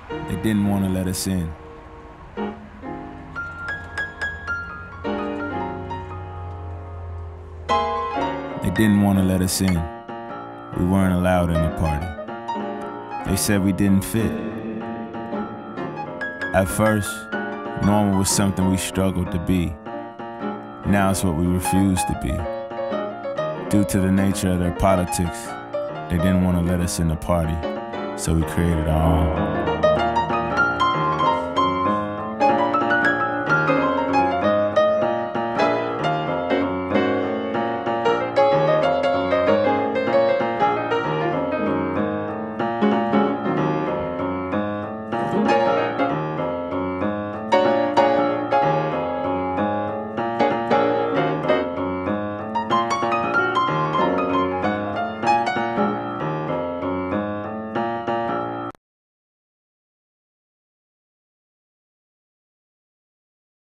They didn't want to let us in. They didn't want to let us in. We weren't allowed in the party. They said we didn't fit. At first, normal was something we struggled to be. Now it's what we refuse to be. Due to the nature of their politics, they didn't want to let us in the party, so we created our own.